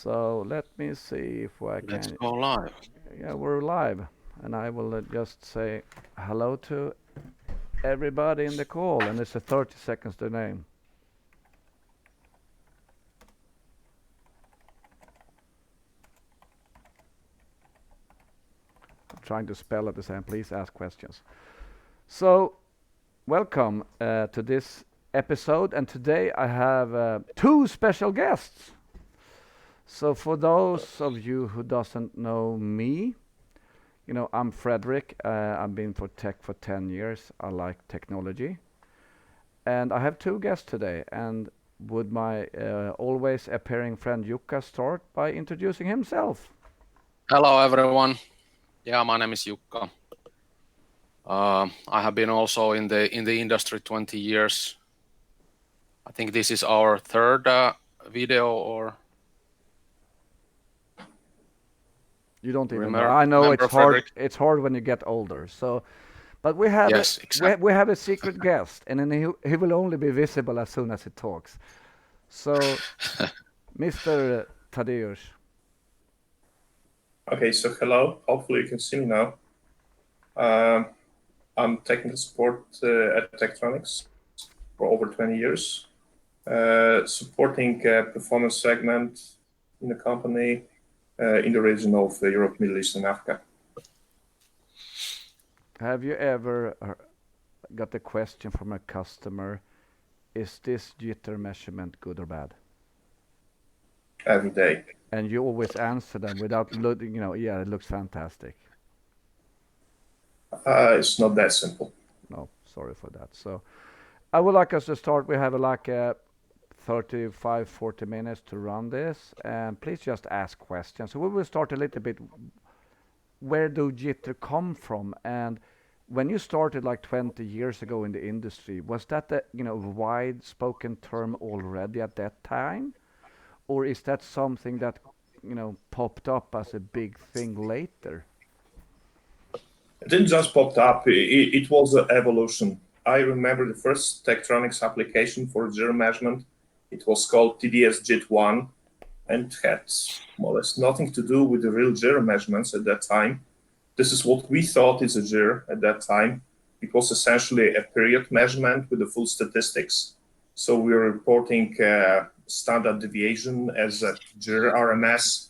So let me see if I Let's can. go live. Yeah, we're live, and I will just say hello to everybody in the call, and it's a 30 seconds delay. I'm trying to spell at the same. Please ask questions. So welcome to this episode, and today I have two special guests. So for those of you who doesn't know me, I'm Frederick. I've been for tech for 10 years. I like technology. And I have two guests today. And would my always appearing friend Jukka start by introducing himself? Hello, everyone. Yeah, my name is Jukka. I have been also in the industry 20 years. I think this is our third video, or You don't even know. remember, I know it's remember hard. Frederick? It's hard when you get older. So, but we have a Yes, exactly. we have a secret guest, and then he will only be visible as soon as he talks. So, Mr. Tadeusz. Okay, so hello. Hopefully you can see me now. Um, I'm technical support at Tektronix for over 20 years, supporting performance segment in the company in the region of Europe, Middle East, and Africa. Have you ever got a question from a customer? Is this jitter measurement good or bad? Every day. And you always answer them without looking, yeah, it looks fantastic. It's not that simple. No, sorry for that. So I would like us to start. We have like 35, 40 minutes to run this, and please just ask questions. So we will start a little bit. Where do jitter come from? And when you started like 20 years ago in the industry, was that a wide spoken term already at that time? Or is that something that popped up as a big thing later? It didn't just pop up. It was an evolution. I remember the first Tektronix application for zero measurement. It was called TDS JIT 1 and had more or less nothing to do with the real zero measurements at that time. This is what we thought is a zero at that time. It was essentially a period measurement with the full statistics. So we were reporting standard deviation as a zero RMS.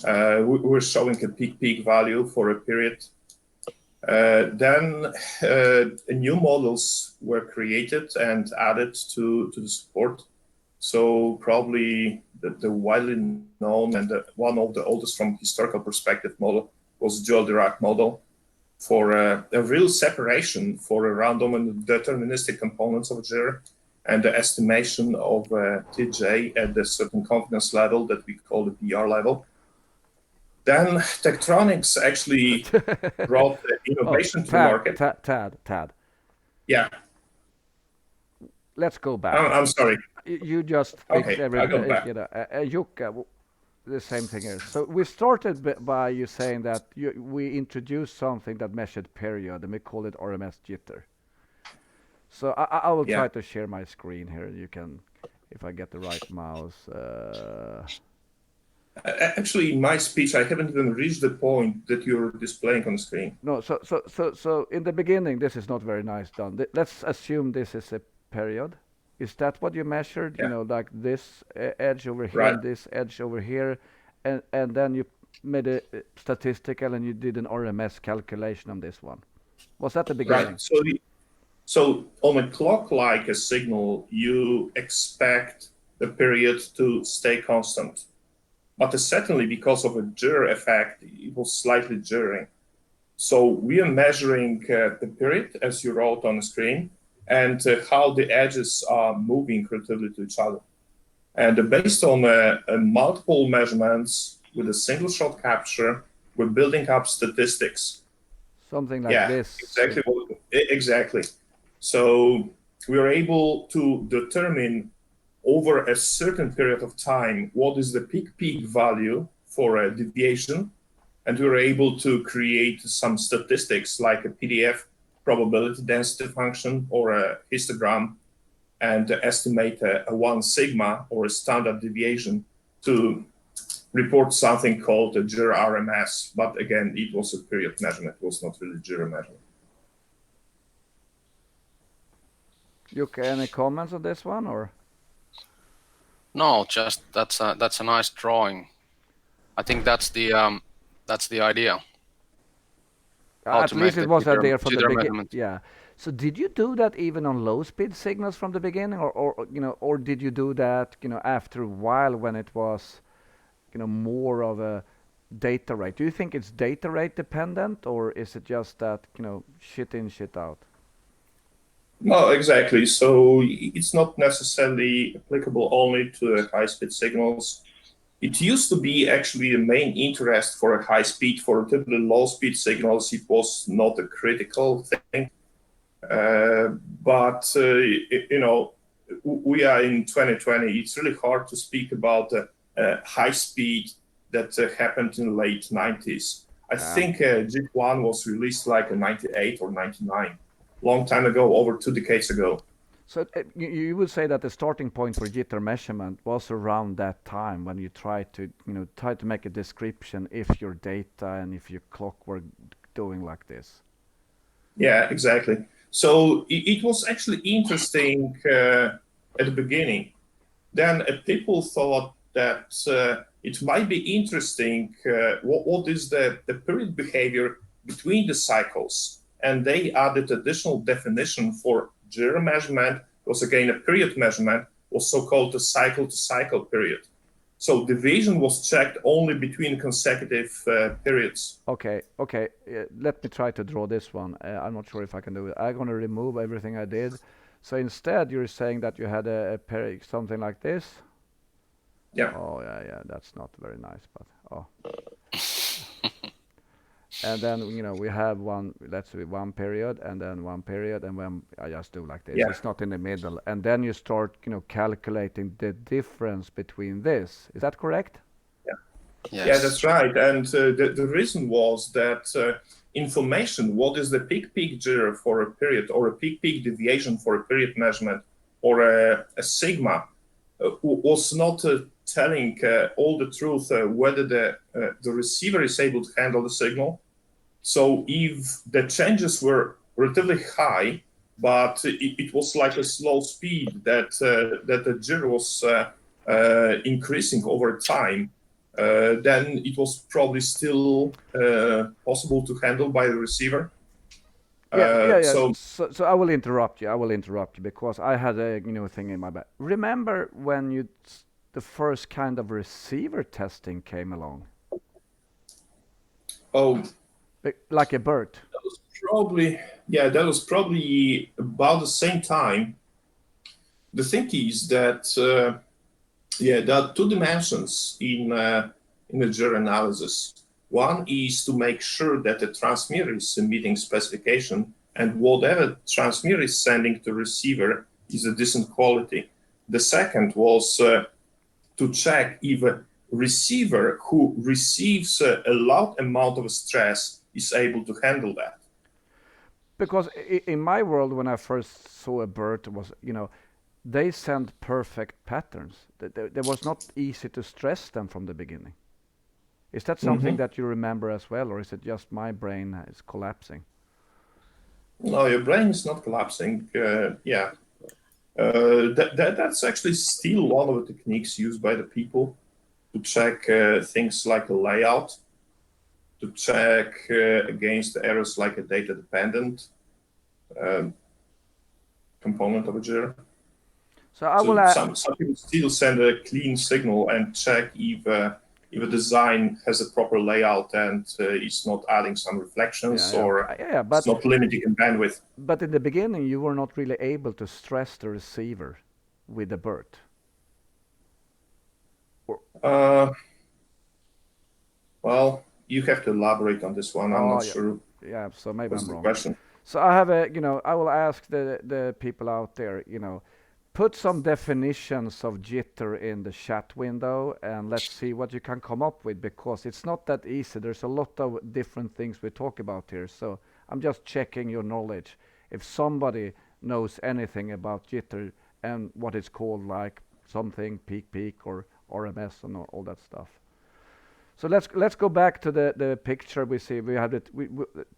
We were showing a peak value for a period. Then new models were created and added to the support. So probably the widely known and one of the oldest from historical perspective model was dual Dirac model for a real separation for a random and deterministic components of zero and the estimation of TJ at a certain confidence level that we call the BR level. Then Tektronix actually brought the innovation to the market. Tad. Yeah. Let's go back. I'm sorry. You just fixed Okay, I go back. Jukka, the same thing here. So we started by you saying that we introduced something that measured period, and we call it RMS jitter. So I will try to share my screen here. You can, if I get the right mouse. Actually, in my speech, I haven't even reached the point that you're displaying on the screen. No, so in the beginning, this is not very nice done. Let's assume this is a period. Is that what you measured? Yeah. Like this edge over here Right. and this edge over here, and then you made a statistical and you did an RMS calculation on this one. Was that the beginning? Right. So on a clock-like a signal, you expect the period to stay constant. But certainly because of a Jitter effect, it was slightly jittering. So we are measuring the period, as you wrote on the screen, and how the edges are moving relatively to each other. And based on multiple measurements with a single shot capture, we're building up statistics. Something like this. Exactly. So we are able to determine over a certain period of time what is the peak value for a deviation, and we were able to create some statistics like a PDF probability density function or a histogram and estimate a 1 sigma or a standard deviation to report something called a Jitter RMS, but again, it was a period measurement. It was not really Jitter measurement. Jukka, any comments on this one, or? No, just that's a nice drawing. I think that's the idea. How At to make least the it was jitter, there from the jitter beginning. measurement. Yeah. So did you do that even on low speed signals from the beginning, or or did you do that after a while when it was more of a data rate? Do you think it's data rate dependent, or is it just that shit in, shit out? No, exactly. So it's not necessarily applicable only to high-speed signals. It used to be actually the main interest for a high speed. For typically low-speed signals, it was not a critical thing. But we are in 2020. It's really hard to speak about high speed that happened in the late 90s. I think JIT1 was released like in 98 or 99, long time ago, over 2 decades ago. So you would say that the starting point for jitter measurement was around that time when you tried to make a description if your data and if your clock were doing like this. Yeah, exactly. So it was actually interesting at the beginning. Then people thought that it might be interesting what is the period behavior between the cycles. And they added additional definition for jitter measurement, was again a period measurement, was so-called the cycle-to-cycle period. So division was checked only between consecutive periods. Okay. Let me try to draw this one. I'm not sure if I can do it. I'm going to remove everything I did. So instead, you're saying that you had a period, something like this. Yeah. Oh, yeah. That's not very nice, but oh. And then we have let's say one period, and then one period, and when I just do like this, Yeah. it's not in the middle, and then you start calculating the difference between this. Is that correct? Yeah. Yes. Yeah, that's right. And the reason was that information, what is the peak jitter for a period, or a peak deviation for a period measurement, or a sigma, was not telling all the truth whether the receiver is able to handle the signal. So if the changes were relatively high, but it was like a slow speed that the jitter was increasing over time, then it was probably still possible to handle by the receiver. Yeah. So So I will interrupt you because I had a thing in my back. Remember when the first kind of receiver testing came along? oh, Like a BERT. that was probably about the same time. The thing is that there are two dimensions in the jitter analysis. One is to make sure that the transmitter is meeting specification, and whatever transmitter is sending to receiver is a decent quality. The second was to check if a receiver who receives a large amount of stress is able to handle that. Because in my world, when I first saw a BERT, was they sent perfect patterns. There was not easy to stress them from the beginning. Is that something that you remember as well, or is it just my brain is collapsing? No, your brain is not collapsing. That's actually still one of the techniques used by the people to check things like a layout, to check against errors like a data-dependent component of a jitter. So I will. Some people still send a clean signal and check if a design has a proper layout and it's not adding some reflections or it's not limiting in bandwidth. But in the beginning, you were not really able to stress the receiver with the BERT. Well, you have to elaborate on this one. I'm not sure. Yeah, so maybe What's I'm the wrong. question? So I have I will ask the people out there, put some definitions of jitter in the chat window, and let's see what you can come up with, because it's not that easy. There's a lot of different things we talk about here. So I'm just checking your knowledge. If somebody knows anything about jitter and what it's called, like something peak or RMS and all that stuff. So let's go back to the picture we see. We had it.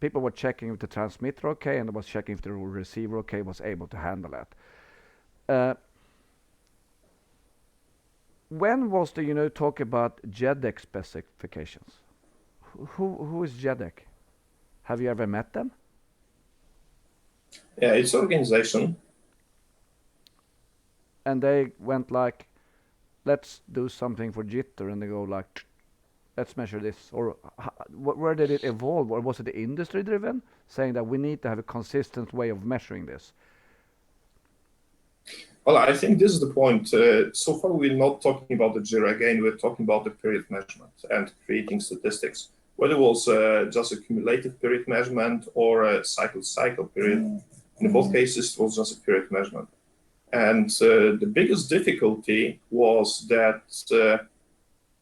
People were checking if the transmitter okay, and was checking if the receiver okay was able to handle that. When was the talk about JEDEC specifications? Who is JEDEC? Have you ever met them? Yeah, it's organization. And they went like, let's do something for Jitter, and they go like, let's measure this. Or where did it evolve? Or was it industry driven, saying that we need to have a consistent way of measuring this? Well, I think this is the point. So far, we're not talking about the JIRA again. We're talking about the period measurement and creating statistics. Whether it was just a cumulative period measurement or a cycle period, in both cases, it was just a period measurement. And the biggest difficulty was that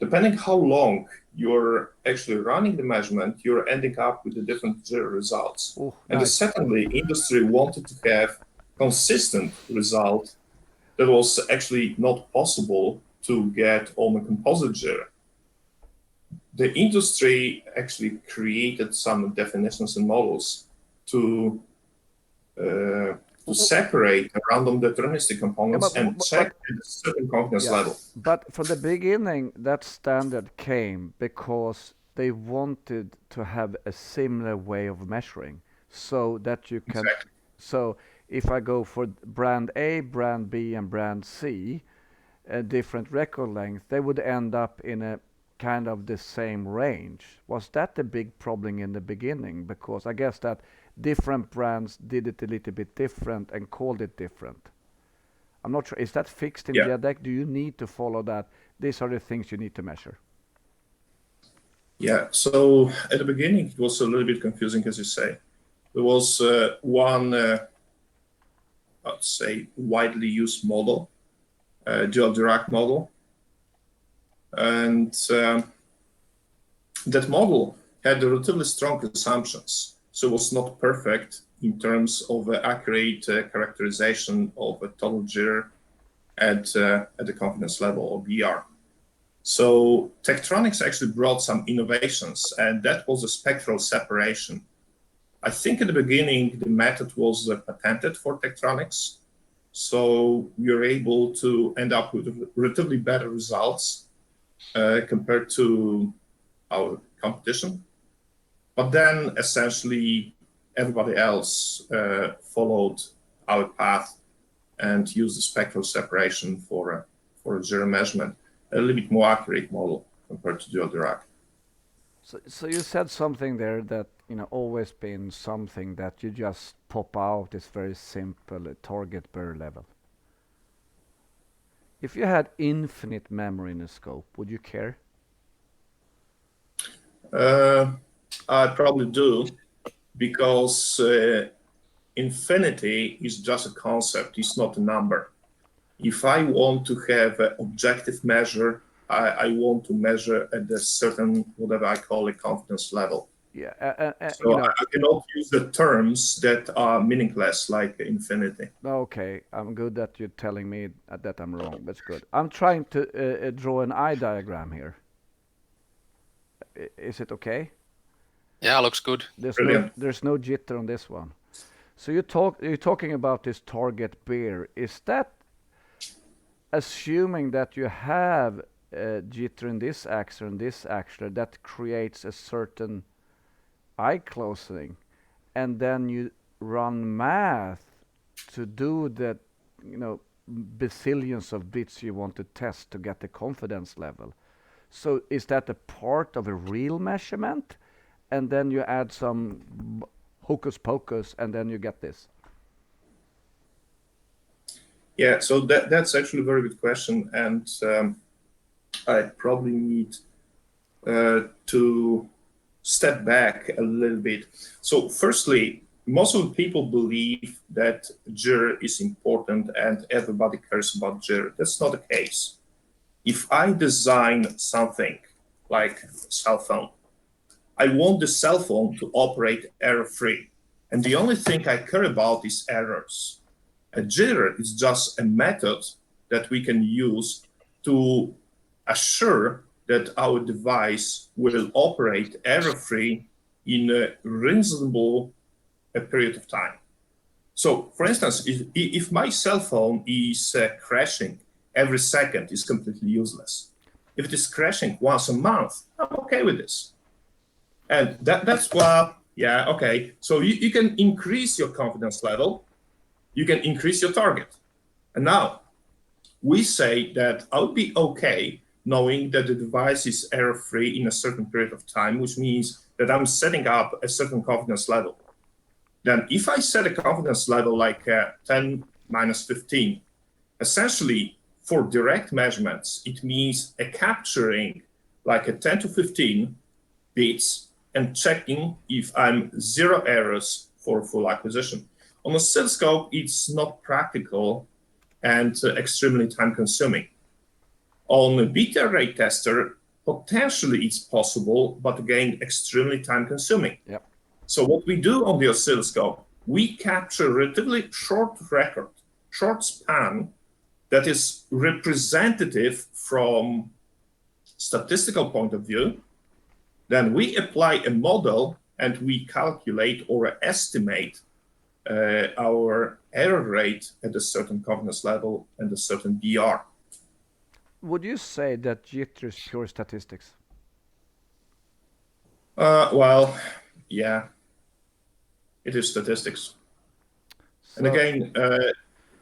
depending how long you're actually running the measurement, you're ending up with the different JIRA results. Oh, and nice. secondly, industry wanted to have consistent result that was actually not possible to get on a composite JIRA. The industry actually created some definitions and models to separate random deterministic components and check at a certain confidence level. But from the beginning, that standard came because they wanted to have a similar way of measuring, so that you can. Exactly. So if I go for brand A, brand B, and brand C, different record length, they would end up in a kind of the same range. Was that the big problem in the beginning? Because I guess that different brands did it a little bit different and called it different. I'm not sure. Is that fixed in JEDEC? Do you need to follow that? These are the things you need to measure. Yeah. So at the beginning, it was a little bit confusing, as you say. There was one, I'd say, widely used model, dual Dirac model, and that model had relatively strong assumptions. So it was not perfect in terms of accurate characterization of a total JIRA at the confidence level, or BR. So Tektronix actually brought some innovations, and that was a spectral separation. I think at the beginning, the method was patented for Tektronix. So we were able to end up with relatively better results compared to our competition. But then essentially everybody else followed our path and used the spectral separation for a JIRA measurement, a little bit more accurate model compared to dual Dirac. So you said something there that always been something that you just pop out is very simple, a target Burr level. If you had infinite memory in a scope, would you care? I probably do, because infinity is just a concept, it's not a number. If I want to have an objective measure, I want to measure at a certain, whatever I call a confidence level. Yeah, so I cannot use the terms that are meaningless, like infinity. Okay, I'm good that you're telling me that I'm wrong. That's good. I'm trying to draw an eye diagram here. Is it okay? Yeah, looks good. There's no jitter on this one. So you're talking about this target bear. Is that assuming that you have jitter in this axis and this axis that creates a certain eye closing, and then you run math to do the bazillions of bits you want to test to get the confidence level? So is that a part of a real measurement, and then you add some hocus pocus and then you get this? Yeah, so that's actually a very good question, and I probably need to step back a little bit. So firstly, most of the people believe that JIRA is important and everybody cares about JIRA. That's not the case. If I design something like a cell phone, I want the cell phone to operate error-free. And the only thing I care about is errors. A JIRA is just a method that we can use to assure that our device will operate error-free in a reasonable period of time. So, for instance, if my cell phone is crashing every second, it's completely useless. If it is crashing once a month, I'm okay with this. And that's why, yeah, okay. So you can increase your confidence level, you can increase your target. And now we say that I would be okay knowing that the device is error-free in a certain period of time, which means that I'm setting up a certain confidence level. Then if I set a confidence level like 10 minus 15, essentially for direct measurements, it means capturing like a 10 to 15 bits and checking if I'm zero errors for full acquisition. On oscilloscope, it's not practical and extremely time consuming. On a bit array tester, potentially it's possible, but again, extremely time consuming. Yep. So what we do on the oscilloscope, we capture relatively short record, short span that is representative from statistical point of view. Then we apply a model and we calculate or estimate our error rate at a certain confidence level and a certain BR. Would you say that Jitter is pure statistics? Well, yeah, it is statistics. And again,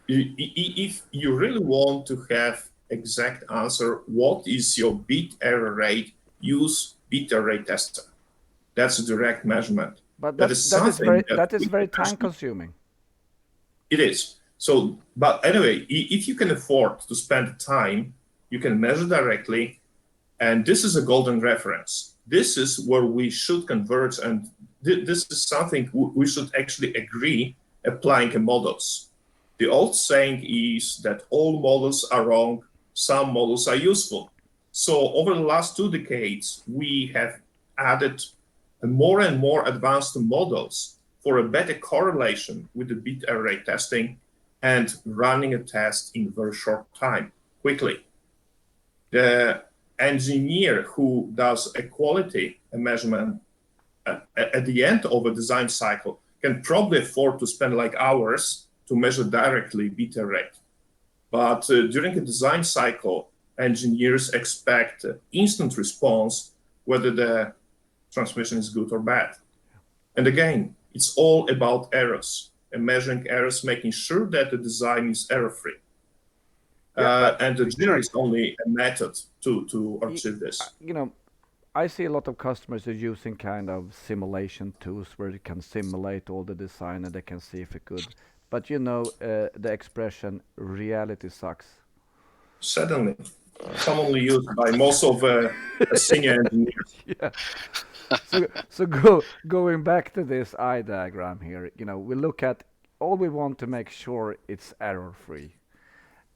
if you really want to have exact answer, what is your bit error rate? Use bit array tester. That's a direct measurement. But that is very time consuming. It is. So, but anyway, if you can afford to spend time, you can measure directly, and this is a golden reference. This is where we should converge, and this is something we should actually agree applying in models. The old saying is that all models are wrong, some models are useful. So over the last 2 decades, we have added more and more advanced models for a better correlation with the bit array testing and running a test in very short time, quickly. The engineer who does a quality measurement at the end of a design cycle can probably afford to spend like hours to measure directly bit rate. But during a design cycle, engineers expect instant response, whether the transmission is good or bad. And again, it's all about errors and measuring errors, making sure that the design is error-free. And the Jitter is only a method to achieve this. I see a lot of customers are using kind of simulation tools where they can simulate all the design and they can see if it's good. But the expression reality sucks. Certainly. Commonly used by most of senior engineers. Yeah. So going back to this eye diagram here, we look at all we want to make sure it's error free,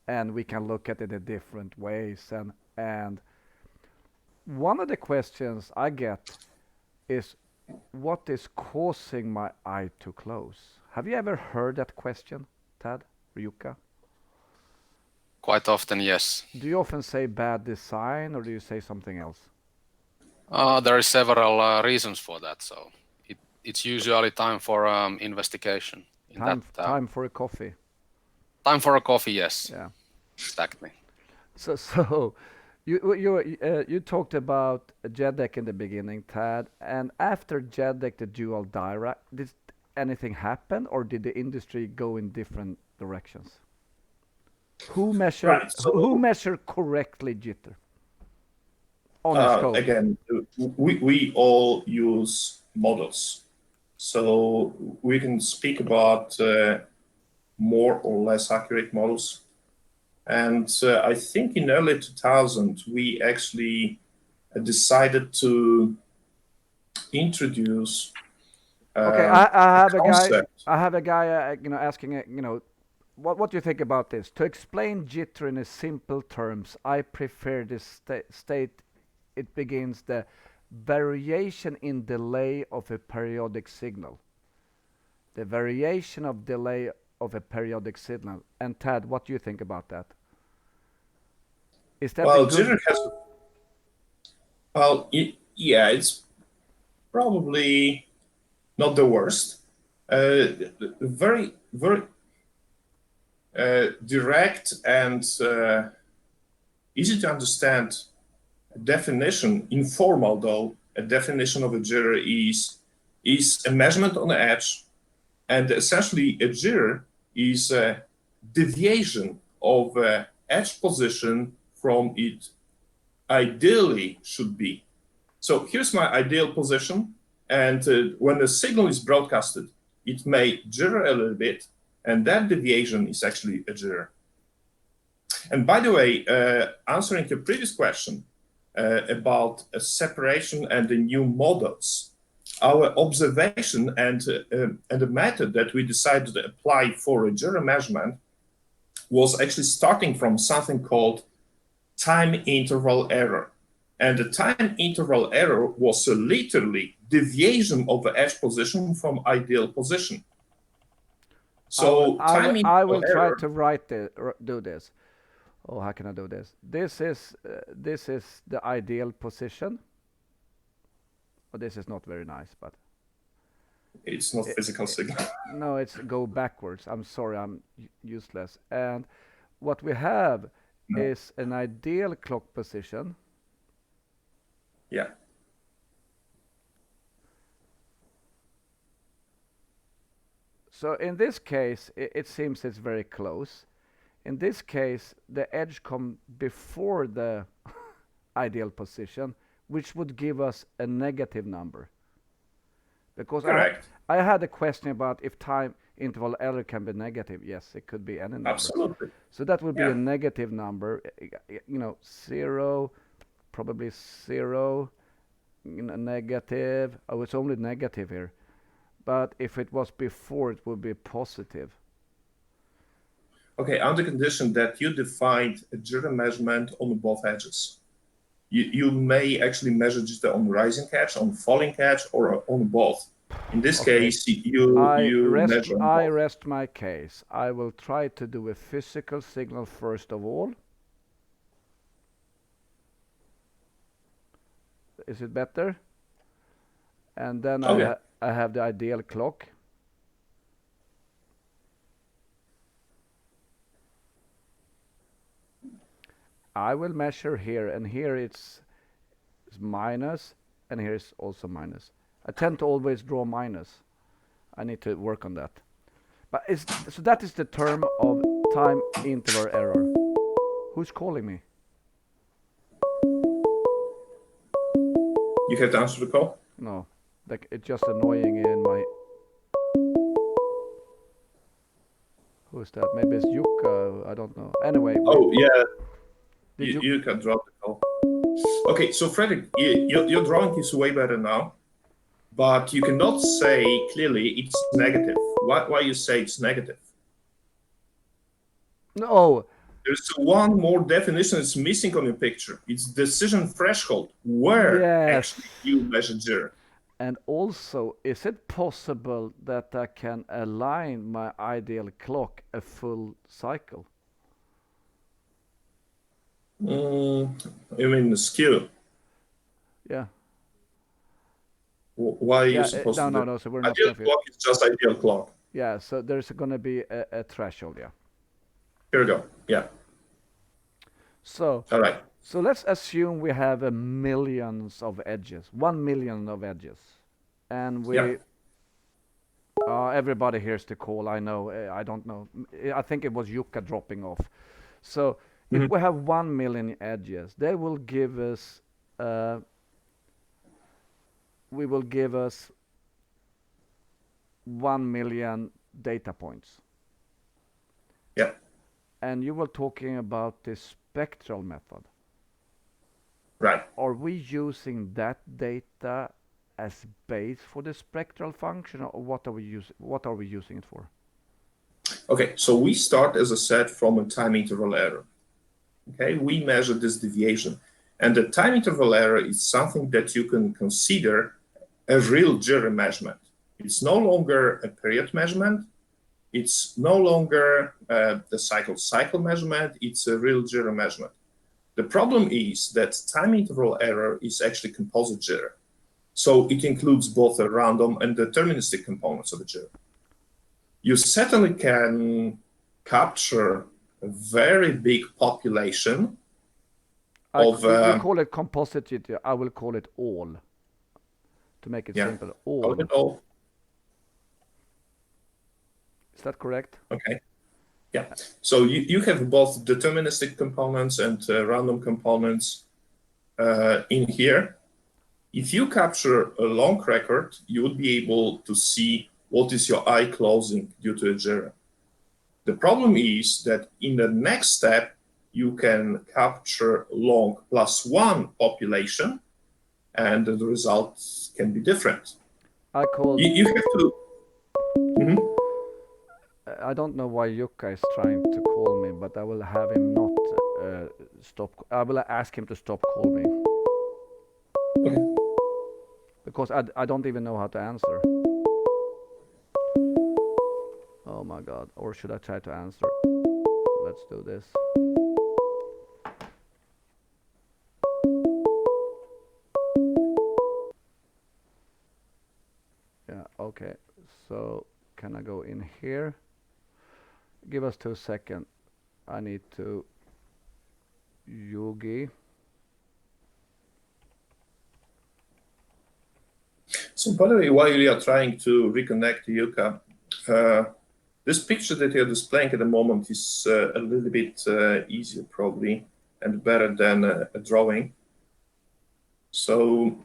and we can look at it in different ways. And one of the questions I get is, what is causing my eye to close? Have you ever heard that question, Tad, Ryuka? Quite often, yes. Do you often say bad design, or do you say something else? There are several reasons for that. So it's usually time for investigation. Time for a coffee. Time for a coffee, yes. Yeah. Exactly. So you talked about JEDEC in the beginning, Tad, and after JEDEC, the dual dirac, did anything happen, or did the industry go in different directions? Who measure correctly jitter on a scope? Again, we all use models, so we can speak about more or less accurate models. And I think in early 2000 we actually decided to introduce. Okay, I have a guy, asking, what do you think about this? To explain jitter in a simple terms, I prefer this state. It begins the variation in delay of a periodic signal. The variation of delay of a periodic signal. And Tad, what do you think about that? Is that well, a good... Well, yeah, it's probably not the worst. Very, very direct and easy to understand definition, informal though, a definition of a jitter is a measurement on the edge, and essentially a jitter is a deviation of edge position from it ideally should be. So here's my ideal position, and when the signal is broadcasted, it may jitter a little bit, and that deviation is actually a jitter. And by the way, answering the previous question about a separation and the new models, our observation and the method that we decided to apply for a jitter measurement was actually starting from something called time interval error. And the time interval error was literally deviation of the edge position from ideal position. So I will try to do this. Oh, how can I do this? This is the ideal position. Oh, this is not very nice, but it's not physical signal. No, it's go backwards. I'm sorry, I'm useless. And what we have is an ideal clock position. Yeah. So in this case, it seems it's very close. In this case, the edge come before the ideal position, which would give us a negative number. Because correct. I had a question about if time interval error can be negative. Yes, it could be any number. Absolutely. So that would be a negative number. You know, 0, probably 0, negative. Oh, it's only negative here. But if it was before, it would be positive. Okay, under condition that you defined a jitter measurement on both edges. You may actually measure jitter on rising edge, on falling edge, or on both. In this case, I rest my case. I will try to do a physical signal first of all. Is it better? And then I have the ideal clock. I will measure here, and here it's minus, and here is also minus. I tend to always draw minus. I need to work on that. But so that is the term of time interval error. Who's calling me? You have to answer the call? No, it's just annoying in my... Who's that? Maybe it's Jukka, I don't know. Anyway. Oh, yeah. You can drop the call. Okay, so Fredrik, your drawing is way better now, but you cannot say clearly it's negative. Why you say it's negative? No. There's one more definition that's missing on your picture. It's decision threshold, where actually you measure jitter. And also, is it possible that I can align my ideal clock a full cycle? You mean the skew? Yeah. Why are you supposed to do? No, so we're not ideal clock is just ideal clock. Yeah, so there's going to be a threshold, yeah. Here we go, yeah. So, all right. So let's assume we have millions of edges, 1 million of edges. And we... everybody hears the call, I know, I don't know. I think it was Jukka dropping off. So if we have 1 million edges, they will give us... we will give us 1 million data points. Yeah. And you were talking about the spectral method. Right. Are we using that data as base for the spectral function, or what are we using it for? Okay, so we start, as I said, from a time interval error. Okay, we measure this deviation. And the time interval error is something that you can consider a real jitter measurement. It's no longer a period measurement. It's no longer the cycle measurement. It's a real jitter measurement. The problem is that time interval error is actually composite jitter. So it includes both the random and deterministic components of the jitter. You certainly can capture a very big population of... You call it composite jitter. I will call it all. To make it simple, all. All. Is that correct? Okay. Yeah. So you have both deterministic components and random components in here. If you capture a long record, you would be able to see what is your eye closing due to a jitter. The problem is that in the next step, you can capture long plus one population, and the results can be different. You have to... I don't know why Jukka is trying to call me, but I will have him not stop. I will ask him to stop calling me. Okay. Because I don't even know how to answer. Oh my god. Or should I try to answer? Let's do this. Yeah, okay. So can I go in here? Give us 2 seconds. I need to Yugi. So by the way, while you are trying to reconnect Yuka, this picture that you're displaying at the moment is a little bit easier probably and better than a drawing. So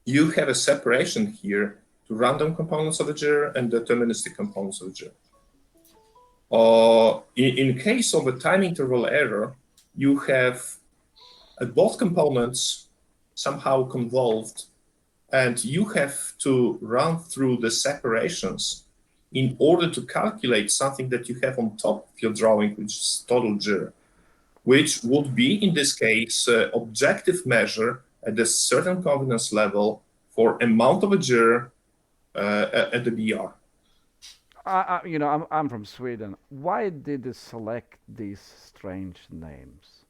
you have a separation here to random components of the jitter and deterministic components of the jitter. In case of a time interval error, you have both components somehow convolved, and you have to run through the separations in order to calculate something that you have on top of your drawing, which is total jitter, which would be, in this case, objective measure at a certain confidence level for amount of a jitter at the BR. I'm from Sweden. Why did they select these strange names?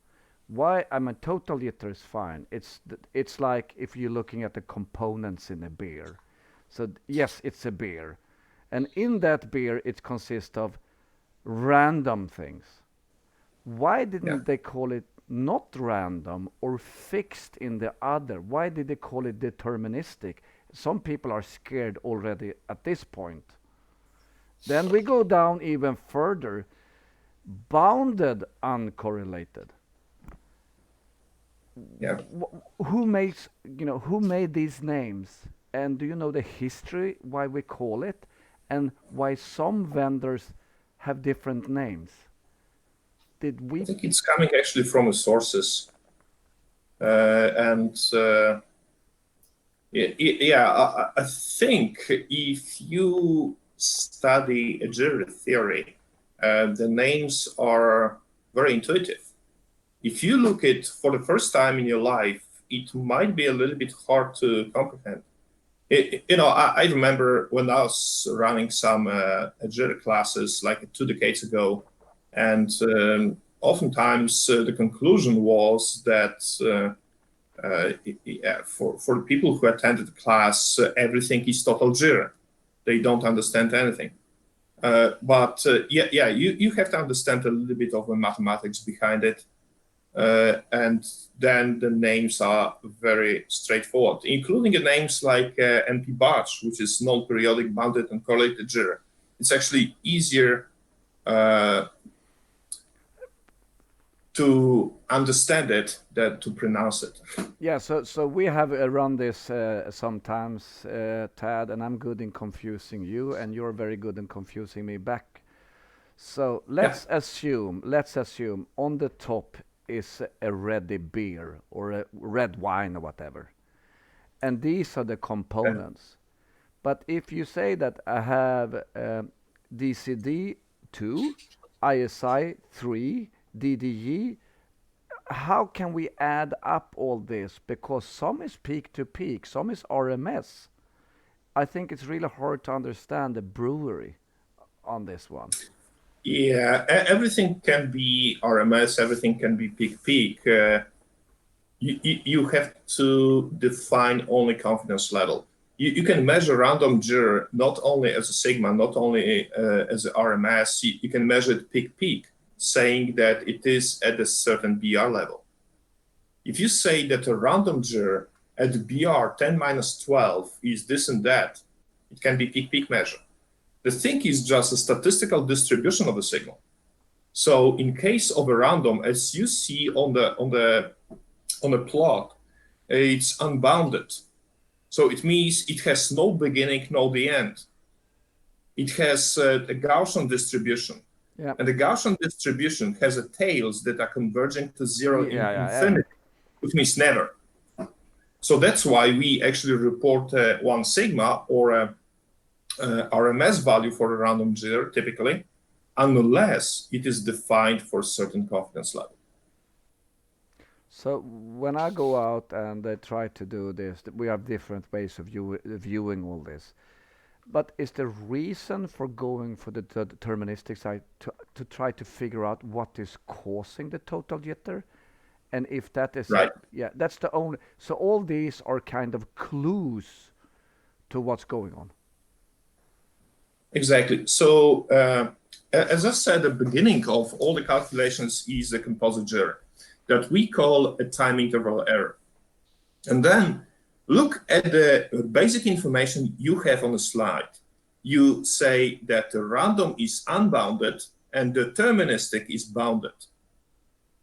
Why? I mean, total jitter is fine. It's like if you're looking at the components in a beer. So yes, it's a beer, and in that beer, it consists of random things. Why didn't they call it not random or fixed in the other? Why did they call it deterministic? Some people are scared already at this point. Then we go down even further. Bounded uncorrelated. Yeah. Who made these names? And do you know the history why we call it and why some vendors have different names? I think it's coming actually from the sources. I think if you study a jitter theory, the names are very intuitive. If you look at for the first time in your life, it might be a little bit hard to comprehend. I remember when I was running some jitter classes like 2 decades ago, and oftentimes the conclusion was that for the people who attended the class, everything is total jitter. They don't understand anything. You have to understand a little bit of the mathematics behind it. And then the names are very straightforward, including the names like NP batch, which is non-periodic bounded and correlated jitter. It's actually easier to understand it than to pronounce it. Yeah, so we have run this sometimes, Tad, and I'm good in confusing you, and you're very good in confusing me back. So let's assume on the top is a ready beer or a red wine or whatever, and these are the components. But if you say that I have DCD 2, ISI 3, DDG, how can we add up all this? Because some is peak to peak, some is RMS. I think it's really hard to understand the brewery on this one. Yeah, everything can be RMS, everything can be peak-peak. You have to define only confidence level. You can measure random Jitter not only as a sigma, not only as a RMS, you can measure it peak-peak, saying that it is at a certain BR level. If you say that a random Jitter at BR 10 minus 12 is this and that, it can be peak-peak measure. The thing is just a statistical distribution of the signal. So in case of a random, as you see on the plot, it's unbounded. So it means it has no beginning, no the end. It has a Gaussian distribution. Yeah. And the Gaussian distribution has a tails that are converging to zero in infinity, which means never. So that's why we actually report 1 sigma or a RMS value for a random Jitter typically, unless it is defined for a certain confidence level. So when I go out and try to do this, we have different ways of viewing all this. But is the reason for going for the deterministic side to try to figure out what is causing the total jitter? And if that is right, yeah, that's the only. So all these are kind of clues to what's going on. Exactly. So as I said, the beginning of all the calculations is a composite jitter that we call a time interval error. And then look at the basic information you have on the slide. You say that the random is unbounded and deterministic is bounded.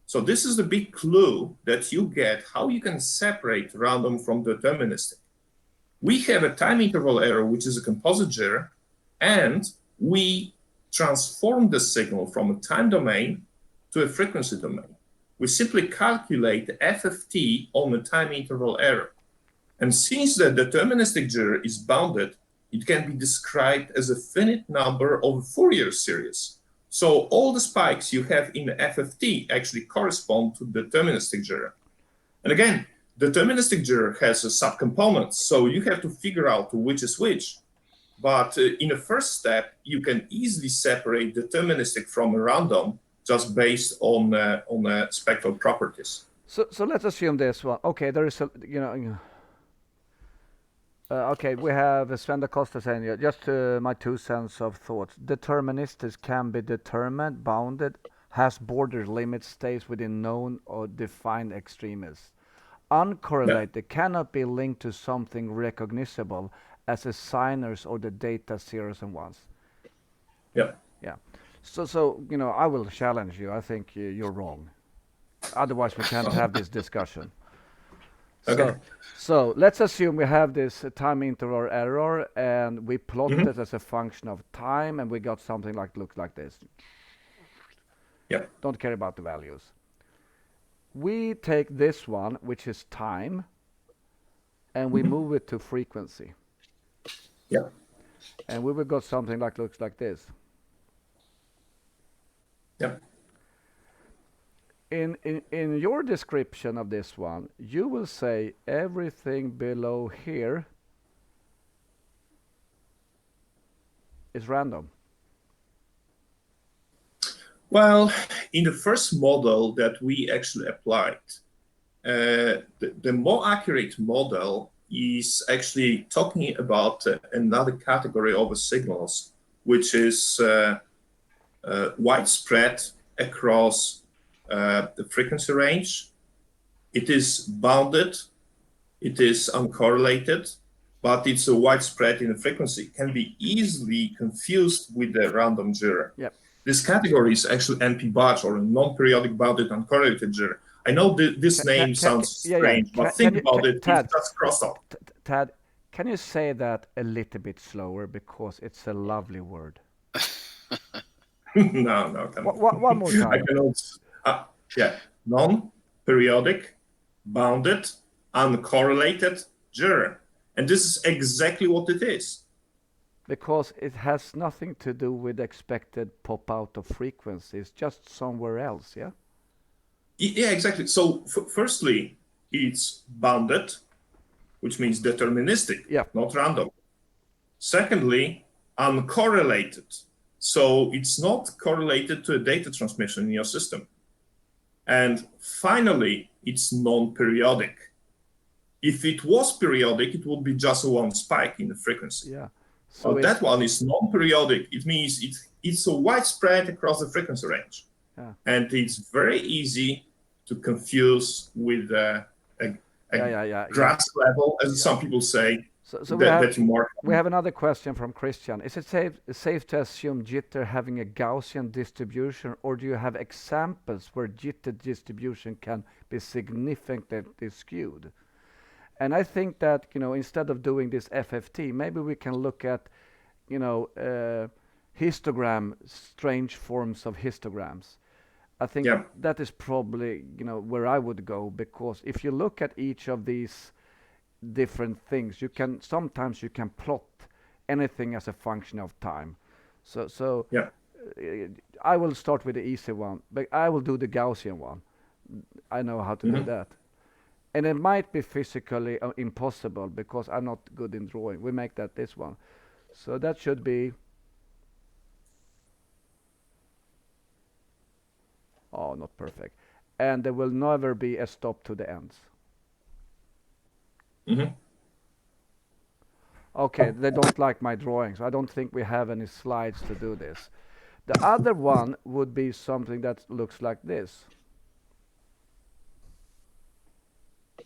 So this is the big clue that you get how you can separate random from deterministic. We have a time interval error, which is a composite jitter, and we transform the signal from a time domain to a frequency domain. We simply calculate the FFT on the time interval error. And since the deterministic jitter is bounded, it can be described as a finite number of a Fourier series. So all the spikes you have in the FFT actually correspond to deterministic jitter. And again, deterministic jitter has a subcomponents, so you have to figure out which is which. But in the first step, you can easily separate deterministic from random just based on spectral properties. So let's assume this one. Okay, there is a okay, we have Sven da Costa saying, just my 2 cents of thoughts. Deterministics can be determined, bounded, has border limits, stays within known or defined extremes. Uncorrelated cannot be linked to something recognizable as a signers or the data zeros and ones. Yeah. Yeah. So I will challenge you. I think you're wrong. Otherwise, we can't have this discussion. Okay. So let's assume we have this time interval error, and we plot it as a function of time, and we got something looks like this. Yeah. Don't care about the values. We take this one, which is time, and we move it to frequency. Yeah. And we will got something looks like this. Yeah. In your description of this one, you will say everything below here is random. Well, in the first model that we actually applied, the more accurate model is actually talking about another category of signals, which is widespread across the frequency range. It is bounded, it is uncorrelated, but it's a widespread in the frequency. It can be easily confused with the random jitter. Yep. This category is actually NP-BUDGE, or a non-periodic bounded uncorrelated jitter. I know this name sounds strange, but think about it, Tad, it's just crosstalk. Tad, can you say that a little bit slower, because it's a lovely word? No, come on. One more time. I cannot. Yeah, non-periodic, bounded, uncorrelated jitter. And this is exactly what it is. Because it has nothing to do with expected pop out of frequency. It's just somewhere else, yeah? Yeah, exactly. So firstly, it's bounded, which means deterministic, Yeah. not random. Secondly, uncorrelated. So it's not correlated to a data transmission in your system. And finally, it's non-periodic. If it was periodic, it would be just one spike in the frequency. Yeah. So that one is non-periodic. It means it's a widespread across the frequency range. Yeah. And it's very easy to confuse with a grass level, as some people say. So we have another question from Christian. Is it safe to assume jitter having a Gaussian distribution, or do you have examples where jitter distribution can be significantly skewed? And I think that, instead of doing this FFT, maybe we can look at, histogram, strange forms of histograms. I think that is probably, where I would go, because if you look at each of these different things, sometimes you can plot anything as a function of time. So I will start with the easy one, but I will do the Gaussian one. I know how to do that. And it might be physically impossible because I'm not good in drawing. We make that this one. So that should be, not perfect. And there will never be a stop to the ends. Okay, they don't like my drawings. I don't think we have any slides to do this. The other one would be something that looks like this.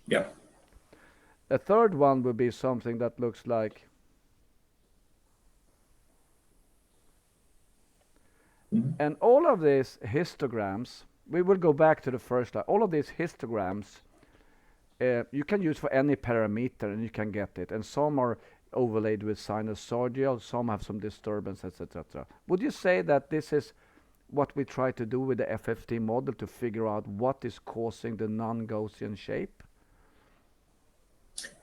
Yeah. The third one would be something that looks like and all of these histograms, we will go back to the first slide. All of these histograms you can use for any parameter and you can get it. And some are overlaid with sinusoidal, some have some disturbance, etc. Would you say that this is what we try to do with the FFT model to figure out what is causing the non-Gaussian shape?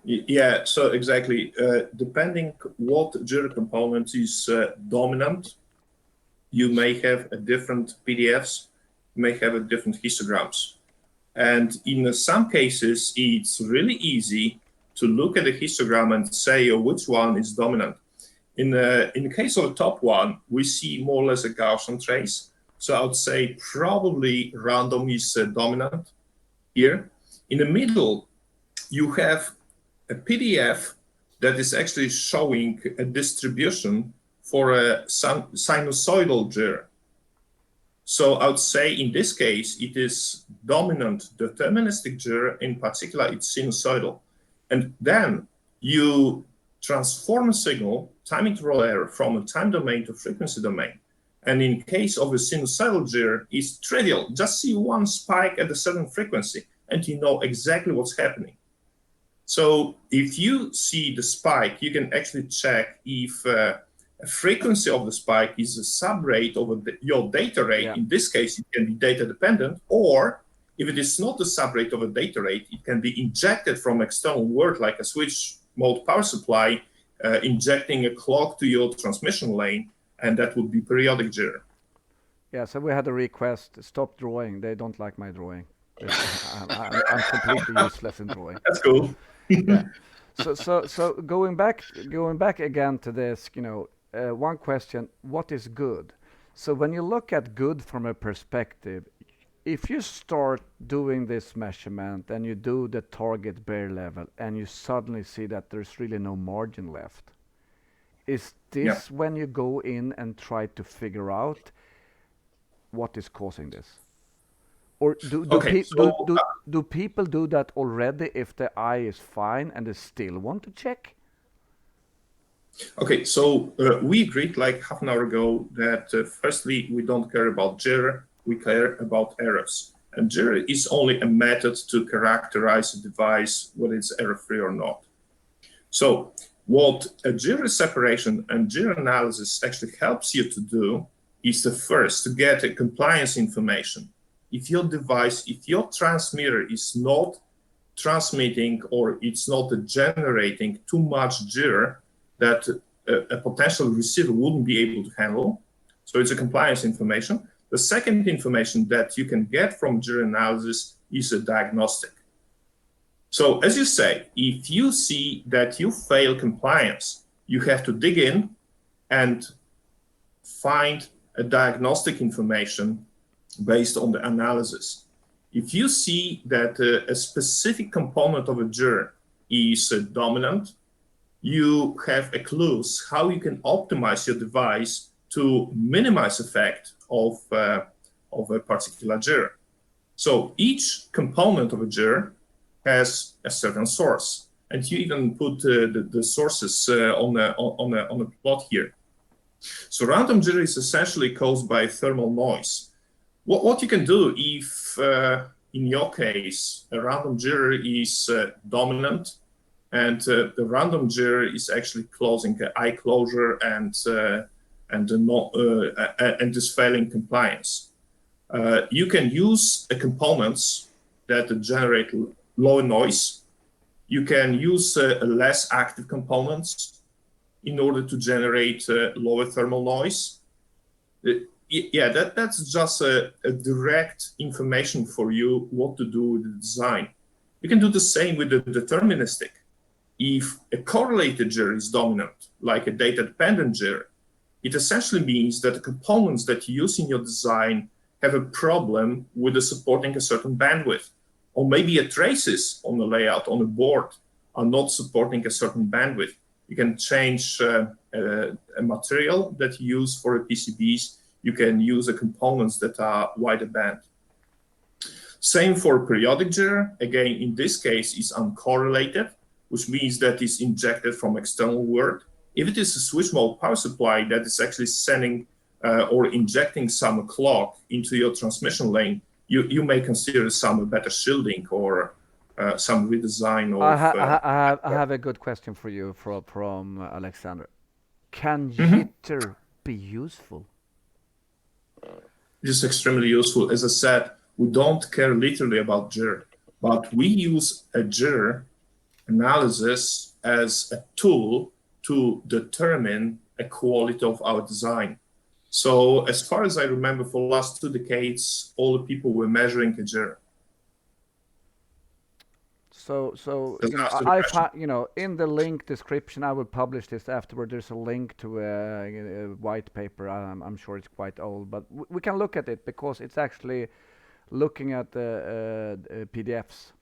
Yeah, so exactly. Depending what jitter component is dominant, you may have a different PDFs, you may have a different histograms. And in some cases, it's really easy to look at the histogram and say which one is dominant. In the case of the top one, we see more or less a Gaussian trace. So I would say probably random is dominant here. In the middle, you have a PDF that is actually showing a distribution for a sinusoidal jitter. So I would say in this case, it is dominant deterministic jitter, in particular, it's sinusoidal. And then you transform a signal, time interval error, from a time domain to frequency domain. And in case of a sinusoidal jitter, it's trivial. Just see one spike at a certain frequency, and you know exactly what's happening. So if you see the spike, you can actually check if a frequency of the spike is a subrate over your data rate. Yeah. In this case, it can be data dependent, or if it is not a subrate of a data rate, it can be injected from external world, like a switch mode power supply, injecting a clock to your transmission lane, and that would be periodic jitter. Yeah, so we had a request, stop drawing. They don't like my drawing. I'm completely useless in drawing. That's cool. Yeah. So going back again to this, one question: what is good? So when you look at good from a perspective, if you start doing this measurement and you do the target bare level, and you suddenly see that there's really no margin left, is this when you go in and try to figure out what is causing this? Or do people do that already if the eye is fine and they still want to check? Okay, so we agreed like half an hour ago that firstly, we don't care about jitter, we care about errors. And jitter is only a method to characterize a device, whether it's error-free or not. So what a jitter separation and jitter analysis actually helps you to do is the first to get a compliance information. If your device, if your transmitter is not transmitting or it's not generating too much jitter that a potential receiver wouldn't be able to handle, so it's a compliance information. The second information that you can get from jitter analysis is a diagnostic. So as you say, if you see that you fail compliance, you have to dig in and find a diagnostic information based on the analysis. If you see that a specific component of a jitter is dominant, you have a clues how you can optimize your device to minimize effect of a particular jitter. So each component of a jitter has a certain source, and you even put the sources on a plot here. So random jitter is essentially caused by thermal noise. What you can do if, in your case, a random jitter is dominant, and the random jitter is actually closing the eye closure and is failing compliance. You can use components that generate low noise. You can use less active components in order to generate lower thermal noise. Yeah, that's just a direct information for you what to do with the design. You can do the same with the deterministic. If a correlated jitter is dominant, like a data-dependent jitter, it essentially means that the components that you use in your design have a problem with supporting a certain bandwidth, or maybe a traces on the layout on the board are not supporting a certain bandwidth. You can change a material that you use for PCBs. You can use the components that are wider band. Same for periodic jitter. Again, in this case, is uncorrelated, which means that it's injected from external world. If it is a switch mode power supply that is actually sending or injecting some clock into your transmission lane, you may consider some better shielding or some redesign of. I have a good question for you from Alexander. Can Mhm. jitter be useful? It is extremely useful. As I said, we don't care literally about jitter, but we use a jitter analysis as a tool to determine a quality of our design. So as far as I remember, for the last 2 decades, all the people were measuring a jitter. So Does that you know, answer the I question? find, you know, in the link description, I will publish this afterward. There's a link to a white paper. I'm sure it's quite old, but we can look at it because it's actually looking at the PDFs.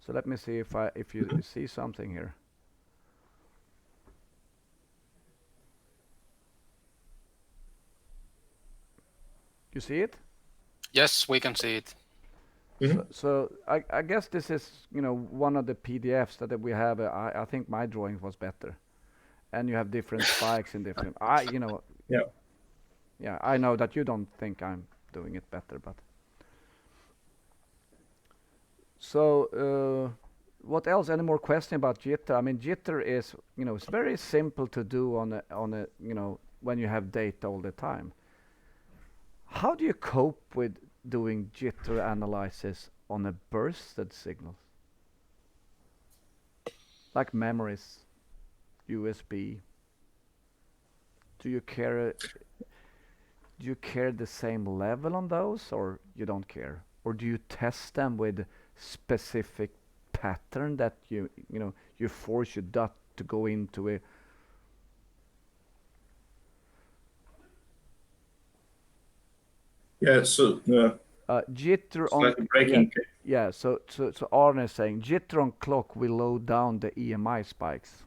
So let me see if you see something here. You see it? Yes, we can see it. So I guess this is, you know, one of the PDFs that we have. I think my drawing was better, and you have different spikes in different. You know, Yeah. yeah, I know that you don't think I'm doing it better, but so what else? Any more question about jitter? I mean, jitter is, you know, it's very simple to do on a you know, when you have data all the time. How do you cope with doing jitter analysis on a bursted signal? Like memories, USB. Do you care the same level on those, or you don't care? Or do you test them with specific pattern that you know, you force your dot to go into a Yeah. So jitter on slightly breaking. so Arne is saying jitter on clock will low down the EMI spikes.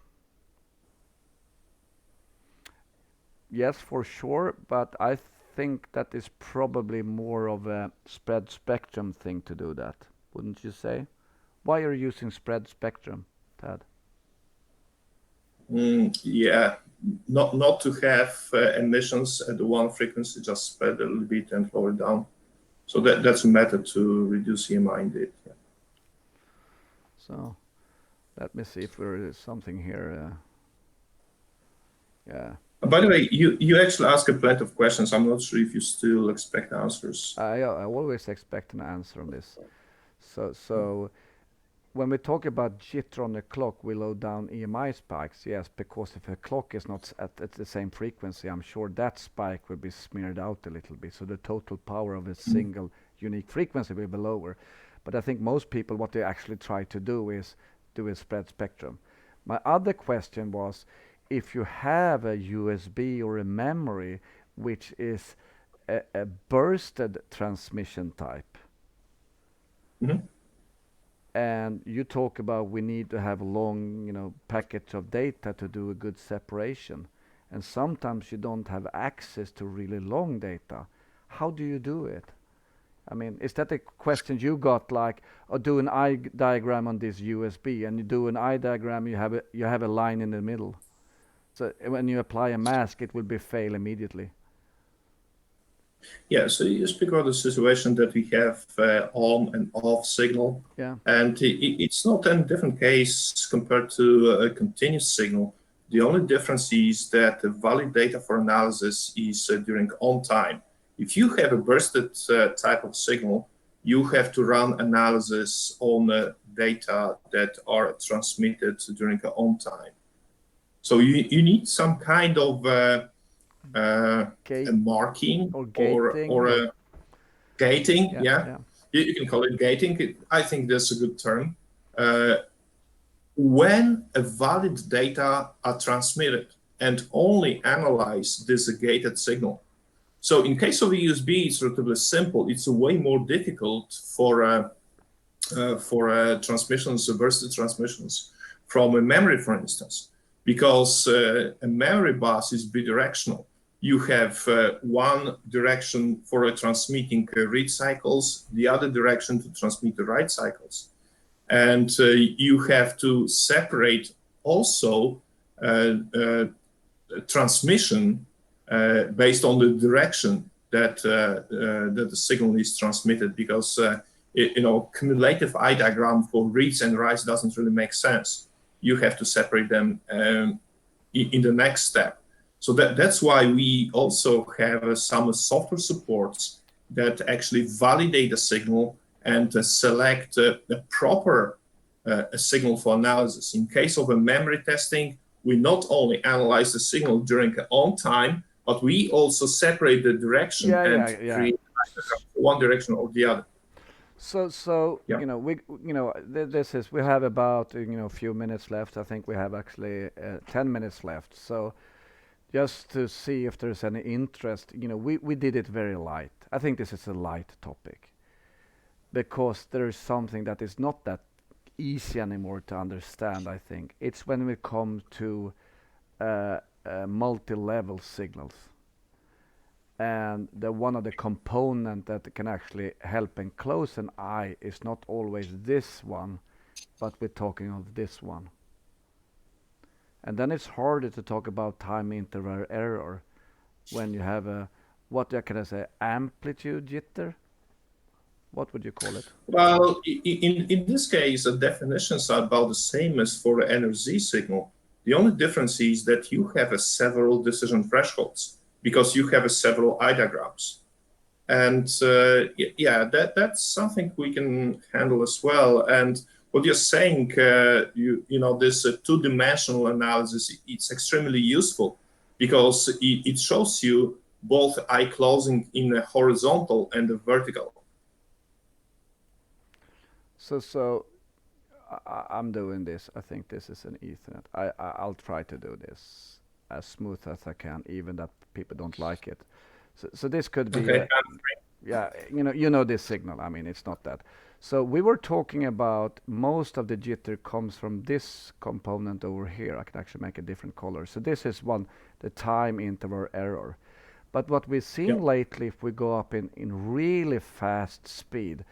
Yes, for sure, but I think that is probably more of a spread spectrum thing to do that, wouldn't you say? Why are you using spread spectrum, Tad? Yeah, not to have emissions at the one frequency, just spread a little bit and lower down. So that's a method to reduce EMI indeed. Yeah. So let me see if there is something here. Yeah, By the way, you actually asked a plenty of questions. I'm not sure if you still expect answers. I always expect an answer on this. So when we talk about jitter on the clock, we load down EMI spikes. Yes, because if a clock is not at the same frequency, I'm sure that spike will be smeared out a little bit. So the total power of a single unique frequency will be lower. But I think most people, what they actually try to do is do a spread spectrum. My other question was, if you have a USB or a memory, which is a bursted transmission type. Mhm. And you talk about we need to have long, package of data to do a good separation. And sometimes you don't have access to really long data. How do you do it? I mean, is that a question you got, like, or do an eye diagram on this USB, and you do an eye diagram, you have a line in the middle. So when you apply a mask, it will be fail immediately. Yeah, so you speak about the situation that we have on and off signal, Yeah. and it's not any different case compared to a continuous signal. The only difference is that the valid data for analysis is during on time. If you have a bursted type of signal, you have to run analysis on data that are transmitted during on time. So you need some kind of a marking or gating. or a gating. Yeah, Yeah, yeah. You can call it gating. I think that's a good term. When a valid data are transmitted and only analyze this gated signal. So in case of USB, it's relatively simple. It's way more difficult for transmissions, bursted transmissions from a memory, for instance, because a memory bus is bidirectional. You have one direction for transmitting read cycles, the other direction to transmit the write cycles. And you have to separate also transmission based on the direction that that the signal is transmitted, because cumulative eye diagram for reads and writes doesn't really make sense. You have to separate them in the next step. So that's why we also have some software supports that actually validate the signal and select a proper signal for analysis. In case of a memory testing, we not only analyze the signal during on time, but we also separate the direction and create one direction or the other. So Yeah. this is, we have about a few minutes left. I think we have actually 10 minutes left. So just to see if there's any interest, we did it very light. I think this is a light topic because there is something that is not that easy anymore to understand. I think it's when we come to multi-level signals, and one of the component that can actually help enclose an eye is not always this one, but we're talking of this one. And then it's harder to talk about time interval error when you have a, what can I say, amplitude jitter? What would you call it? Well, in this case, the definitions are about the same as for the NRZ signal. The only difference is that you have several decision thresholds because you have several eye diagrams. And that's something we can handle as well. And what you're saying, this two-dimensional analysis, it's extremely useful because it shows you both eye closing in a horizontal and a vertical. So I'm doing this. I think this is an Ethernet. I'll try to do this as smooth as I can, even that people don't like it. So this could be, okay. This signal. I mean, it's not that. So we were talking about most of the jitter comes from this component over here. I can actually make a different color. So this is the time interval error. But what we've seen lately, if we go up in really fast speed,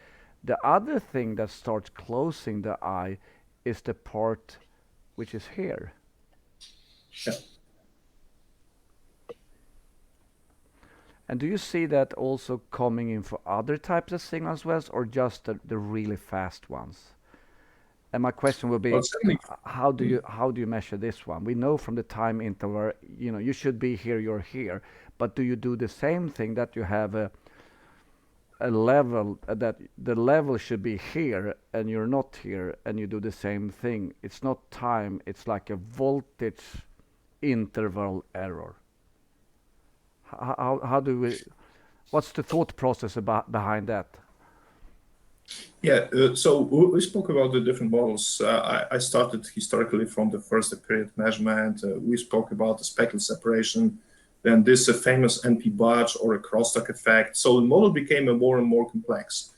the other thing that starts closing the eye is the part which is here. Yeah. And do you see that also coming in for other types of signals, Wes, or just the really fast ones? And my question will be, how do you measure this one? We know from the time interval, you should be here, you're here. But do you do the same thing, that you have a level, that the level should be here and you're not here, and you do the same thing? It's not time, it's like a voltage interval error. How do we, what's the thought process behind that? Yeah, so we spoke about the different models. I started historically from the first period measurement. We spoke about the spectral separation. then this famous NP budge or a crosstalk effect. So the model became more and more complex.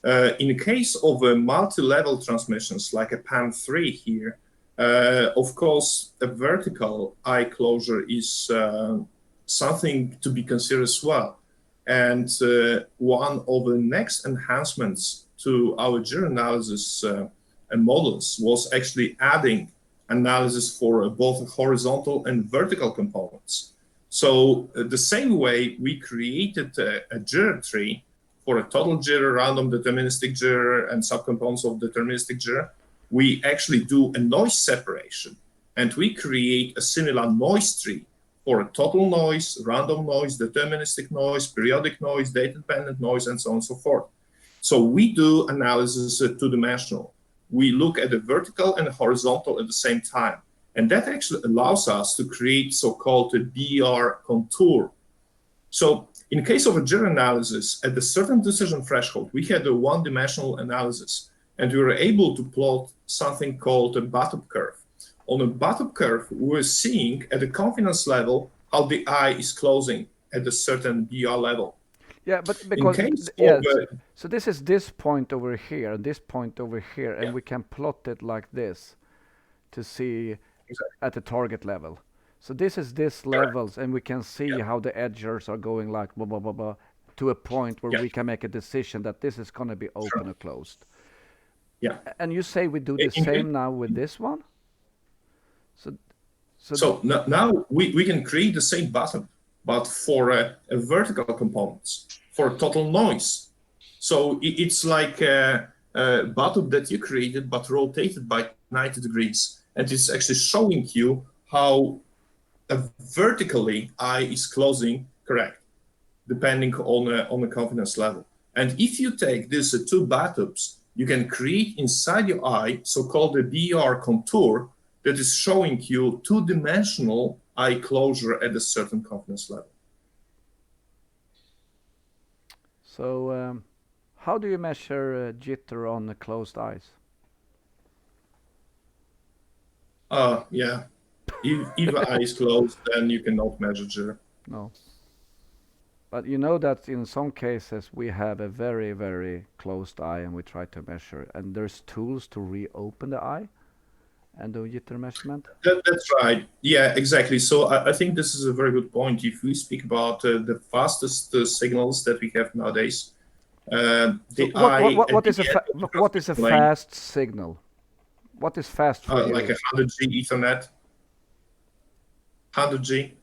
In the case of multi-level transmissions like a PAM3 here, of course, a vertical eye closure is something to be considered as well. And one of the next enhancements to our Jitter analysis models was actually adding analysis for both horizontal and vertical components. So the same way we created a Jitter tree for a total jitter, random deterministic jitter, and subcomponents of deterministic jitter, we actually do a noise separation, and we create a similar noise tree for a total noise, random noise, deterministic noise, periodic noise, data-dependent noise, and so on and so forth. So we do analysis two-dimensional. We look at the vertical and the horizontal at the same time, and that actually allows us to create so-called a BR contour. So in case of a Jitter analysis, at a certain decision threshold, we had a one-dimensional analysis, and we were able to plot something called a bottom curve. On a bottom curve, we're seeing at the confidence level how the eye is closing at a certain BR level. Yeah, but because so this is this point over here, this point over here, and we can plot it like this to see at the target level. So this is this levels, and we can see how the edges are going like blah, blah, blah, blah, to a point where we can make a decision that this is going to be open or closed. Yeah. And you say we do the same now with this one? So now we can create the same bottom, but for a vertical components, for total noise. So it's like a bottom that you created, but rotated by 90 degrees. And it's actually showing you how vertically eye is closing correct, depending on the confidence level. And if you take these two bottoms, you can create inside your eye so-called a BR contour that is showing you two-dimensional eye closure at a certain confidence level. So how do you measure jitter on the closed eyes? Yeah. If the eye is closed, then you cannot measure jitter. No. But you know that in some cases we have a very, very closed eye and we try to measure, and there's tools to reopen the eye and do jitter measurement? That's right. Yeah, exactly. So I think this is a very good point. If we speak about the fastest signals that we have nowadays, what is a fast signal? What is fast for you? Like a 100G Ethernet. 100G.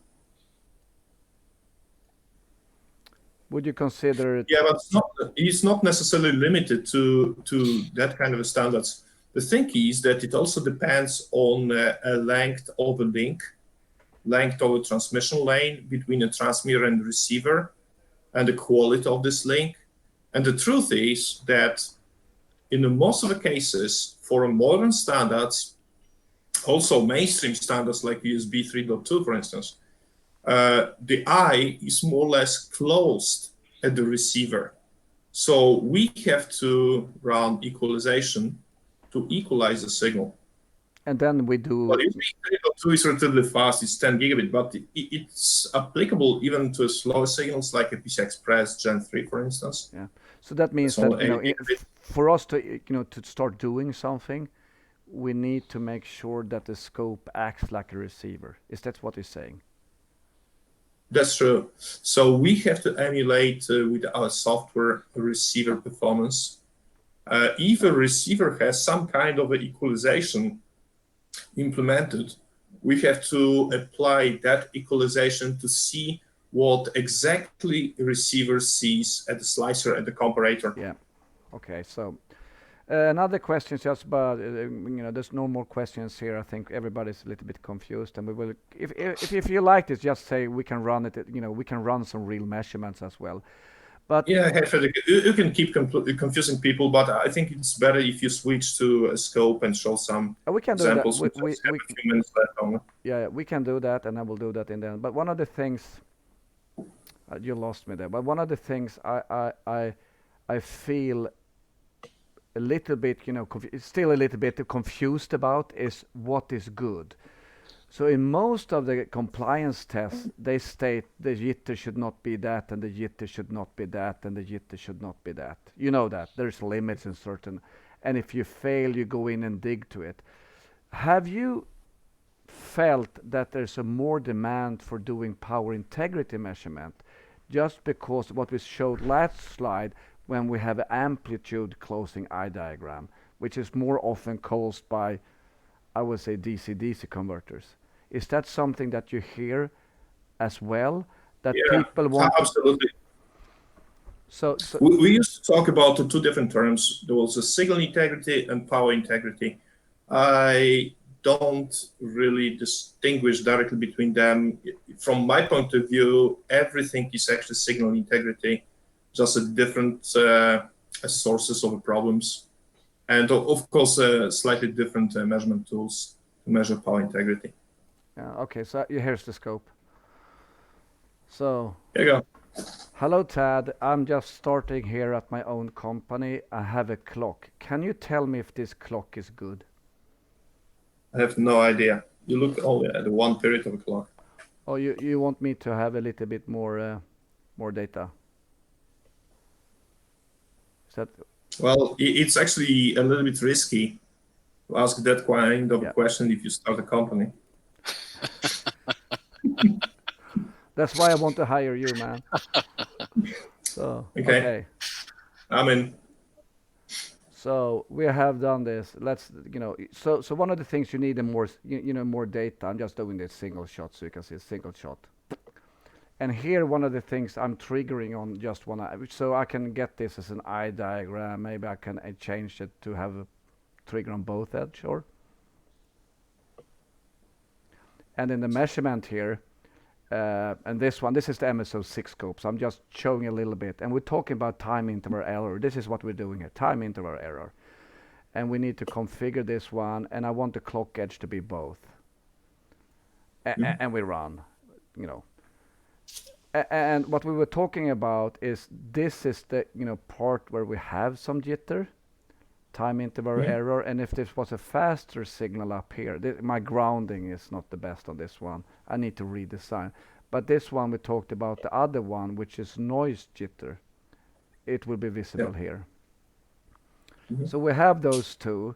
Would you consider it? Yeah, but it's not necessarily limited to that kind of standards. The thing is that it also depends on a length of a link, length of a transmission lane between a transmitter and receiver, and the quality of this link. And the truth is that in most of the cases, for modern standards, also mainstream standards like USB 3.2, for instance, the eye is more or less closed at the receiver. So we have to run equalization to equalize the signal. And then we do... Well, USB 3.2 is relatively fast, it's 10 gigabit, but it's applicable even to slower signals like a PCI Express Gen 3, for instance. Yeah. So that means that, for us to, to start doing something, we need to make sure that the scope acts like a receiver. Is that what you're saying? That's true. So we have to emulate with our software receiver performance. If a receiver has some kind of equalization implemented, we have to apply that equalization to see what exactly the receiver sees at the slicer and the comparator. Yeah. Okay. So another question, just about there's no more questions here. I think everybody's a little bit confused, and we will. If you like this, just say we can run it. We can run some real measurements as well. But yeah, you can keep confusing people, but I think it's better if you switch to a scope and show some examples. Yeah, we can do that, and I will do that in the end. But one of the things, you lost me there. But one of the things I feel a little bit, still a little bit confused about is what is good. So in most of the compliance tests, they state the jitter should not be that, and the jitter should not be that, and the jitter should not be that. You know that there's limits in certain, and if you fail, you go in and dig to it. Have you felt that there's a more demand for doing power integrity measurement, just because what we showed last slide when we have an amplitude closing eye diagram, which is more often caused by, I would say, DC-DC converters. Is that something that you hear as well? That Yeah, people want to, absolutely. so We used to talk about the two different terms. There was a signal integrity and power integrity. I don't really distinguish directly between them. From my point of view, everything is actually signal integrity, just a different sources of the problems. And of course, slightly different measurement tools to measure power integrity. okay, so here's the scope. So, There you go. hello Tad, I'm just starting here at my own company. I have a clock. Can you tell me if this clock is good? I have no idea. You look only at the one period of a clock. Or you want me to have a little bit more data? Is that Well, it's actually a little bit risky to ask that kind of Yeah. question if you start a company. That's why I want to hire you, man. So Okay. I mean, So we have done this. Let's, so one of the things you need more data. I'm just doing this single shot so you can see a single shot. And here, one of the things I'm triggering on just one eye, so I can get this as an eye diagram. Maybe I can change it to have a trigger on both edge, or. And in the measurement here, and this is the MSO6 scope. So I'm just showing a little bit. And we're talking about time interval error. This is what we're doing here, time interval error. And we need to configure this one. And I want the clock edge to be both. And we run, And what we were talking about is this is the, part where we have some jitter, time interval error. And if this was a faster signal up here, my grounding is not the best on this one. I need to redesign. But this one we talked about, the other one, which is noise jitter, it will be visible here. So we have those two.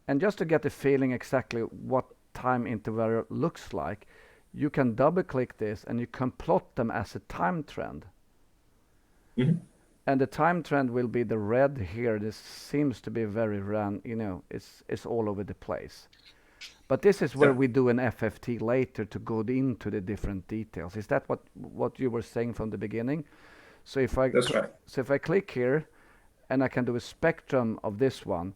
And just to get the feeling exactly what time interval looks like, you can double click this and you can plot them as a time trend. And the time trend will be the red here. This seems to be very it's all over the place. But this is where we do an FFT later to go into the different details. Is that what you were saying from the beginning? So if I that's right. So if I click here, and I can do a spectrum of this one,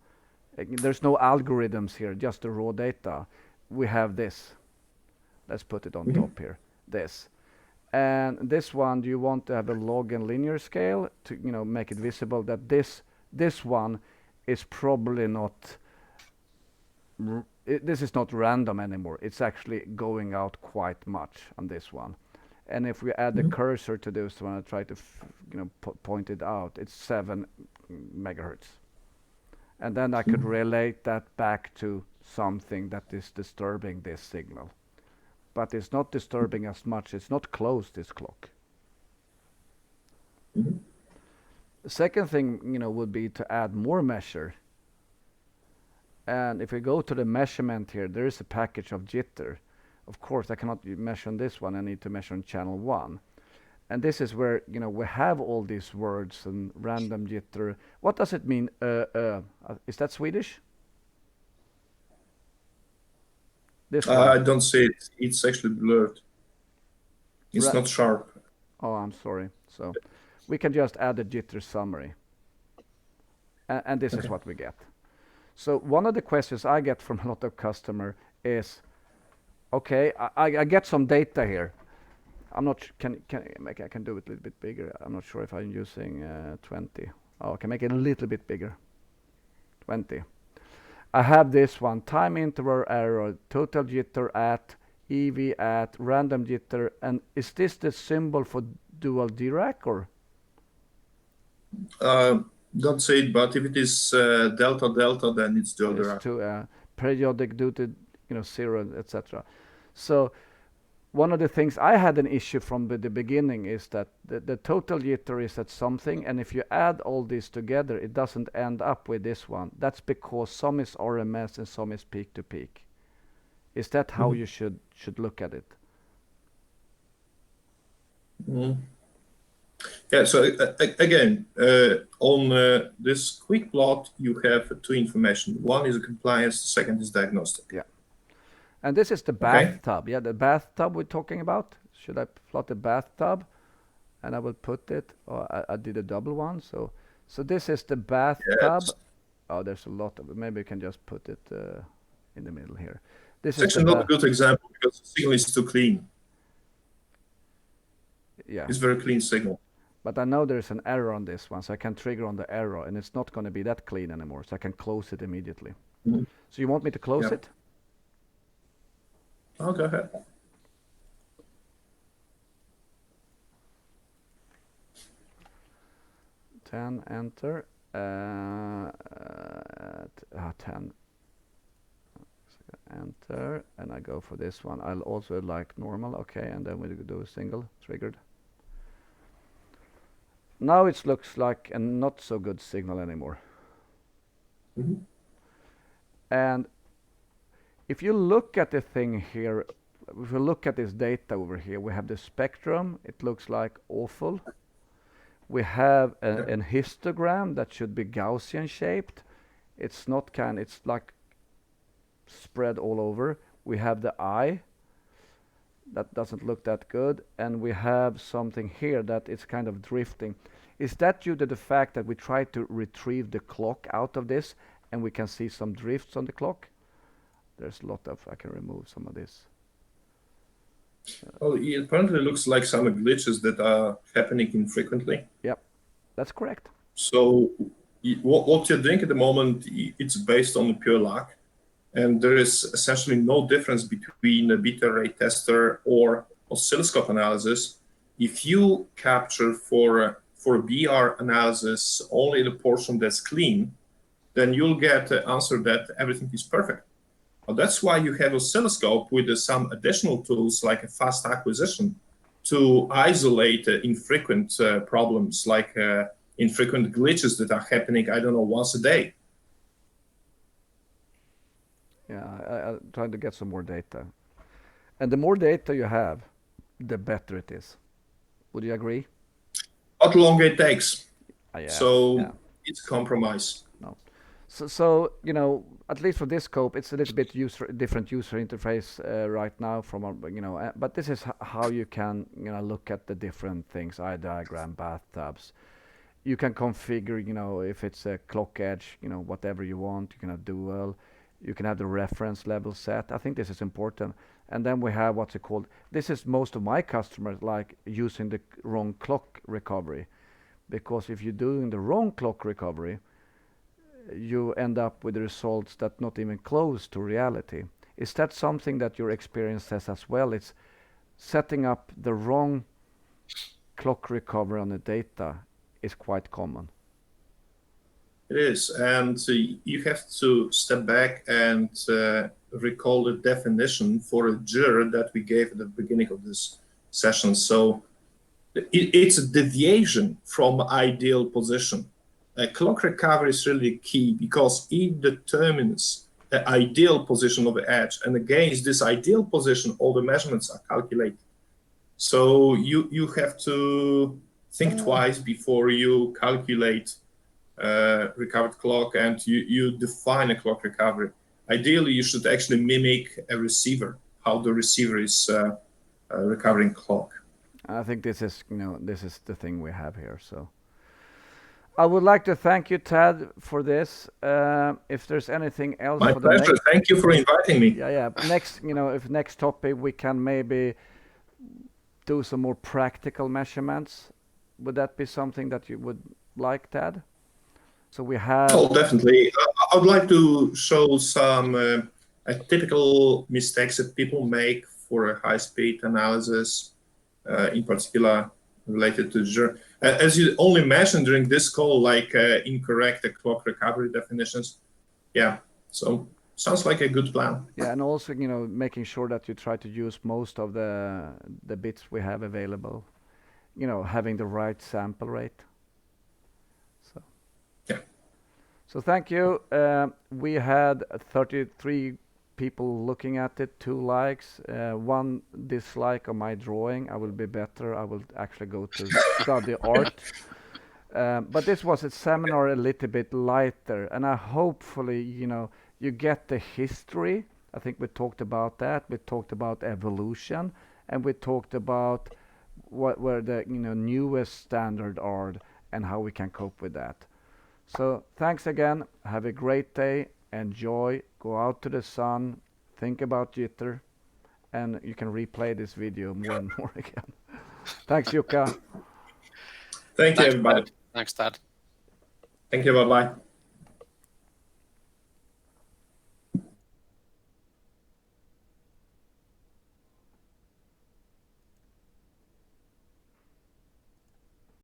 there's no algorithms here, just the raw data. We have this. Let's put it on top here. This. And this one, do you want to have a log and linear scale to make it visible that this one is probably not. This is not random anymore. It's actually going out quite much on this one. And if we add the cursor to this one and try to point it out, it's 7 megahertz. And then I could relate that back to something that is disturbing this signal. But it's not disturbing as much. It's not close, this clock. The second thing, would be to add more measure. And if we go to the measurement here, there is a package of jitter. Of course, I cannot measure on this one. I need to measure on channel 1. And this is where, we have all these words and random jitter. What does it mean? Is that Swedish? This one. I don't see it. It's actually blurred. It's not sharp. Oh, I'm sorry. So we can just add a jitter summary. And this is what we get. So one of the questions I get from a lot of customer is, okay, I get some data here. I'm not I can do it a little bit bigger. I'm not sure if I'm using 20. Oh, I can make it a little bit bigger. 20. I have this one, time interval error, total jitter at, EV at, random jitter, and is this the symbol for dual Dirac or? Don't say it, but if it is delta delta, then it's dual Dirac. It's to periodic due to 0, etc. So one of the things I had an issue from the beginning is that the total jitter is at something, and if you add all these together, it doesn't end up with this one. That's because some is RMS and some is peak to peak. Is that how you should look at it? Yeah, so again, on this quick plot, you have two information. One is compliance, the second is diagnostic. Yeah. And this is the bathtub. Yeah, the bathtub we're talking about. Should I plot the bathtub? And I will put it, I did a double one. So this is the bathtub. Yes. Oh, there's a lot of it. Maybe we can just put it in the middle here. This It's actually not a good example because the signal is too clean. Yeah. It's very clean signal. But I know there's an error on this one, so I can trigger on the error, and it's not going to be that clean anymore, so I can close it immediately. So you want me to close it? Oh, go ahead. Enter. 10. Enter, and I go for this one. I'll also like normal, okay, and then we do a single triggered. Now it looks like a not so good signal anymore. And if you look at the thing here, if you look at this data over here, we have the spectrum. It looks like awful. We have an histogram that should be Gaussian shaped. It's not it's like spread all over. We have the eye. That doesn't look that good. And we have something here that is kind of drifting. Is that due to the fact that we try to retrieve the clock out of this and we can see some drifts on the clock? There's a lot of, I can remove some of this. Well, it apparently looks like some glitches that are happening infrequently. Yep, that's correct. So what you're doing at the moment, it's based on pure luck. And there is essentially no difference between a beta array tester or oscilloscope analysis. If you capture for BR analysis only the portion that's clean, then you'll get the answer that everything is perfect. Well, that's why you have oscilloscope with some additional tools like a fast acquisition to isolate infrequent problems like infrequent glitches that are happening, I don't know, once a day. Yeah, I'm trying to get some more data. And the more data you have, the better it is. Would you agree? What longer it takes. Yeah, so it's a compromise. No. So you know, at least for this scope, it's a little bit different user interface right now from but this is how you can look at the different things. Eye diagram, bathtubs. You can configure, if it's a clock edge, whatever you want. You can have dual. You can have the reference level set. I think this is important. And then we have what's it called. This is most of my customers like using the wrong clock recovery, because if you're doing the wrong clock recovery, you end up with results that not even close to reality. Is that something that your experience says as well? It's setting up the wrong clock recovery on the data is quite common. It is, and you have to step back and recall the definition for a jitter that we gave at the beginning of this session. So it's a deviation from ideal position. Clock recovery is really key because it determines the ideal position of the edge, and against this ideal position, all the measurements are calculated. So you have to think twice before you calculate recovered clock, and you define a clock recovery. Ideally, you should actually mimic a receiver, how the receiver is recovering clock. I think this is the thing we have here. So I would like to thank you, Tad, for this. If there's anything else, my pleasure. Thank you for inviting me. Yeah. Next, if next topic we can maybe do some more practical measurements. Would that be something that you would like, Tad? So we have. Oh, definitely. I would like to show some typical mistakes that people make for a high-speed analysis, in particular related to jitter. As you only mentioned during this call, like incorrect clock recovery definitions. Yeah. So Sounds like a good plan. Yeah, and also, making sure that you try to use most of the bits we have available. Having the right sample rate. So. Yeah. So thank you. We had 33 people looking at it, 2 likes, 1 dislike on my drawing. I will be better. I will actually go to study art. But this was a seminar a little bit lighter, and I hopefully, you get the history. I think we talked about that. We talked about evolution, and we talked about where the newest standard are and how we can cope with that. So thanks again. Have a great day. Enjoy. Go out to the sun. Think about Jitter, and you can replay this video more and more again. Thanks, Jukka. Thank you, Thanks, everybody. Tad. Thanks, Tad. Thank you. Bye-bye.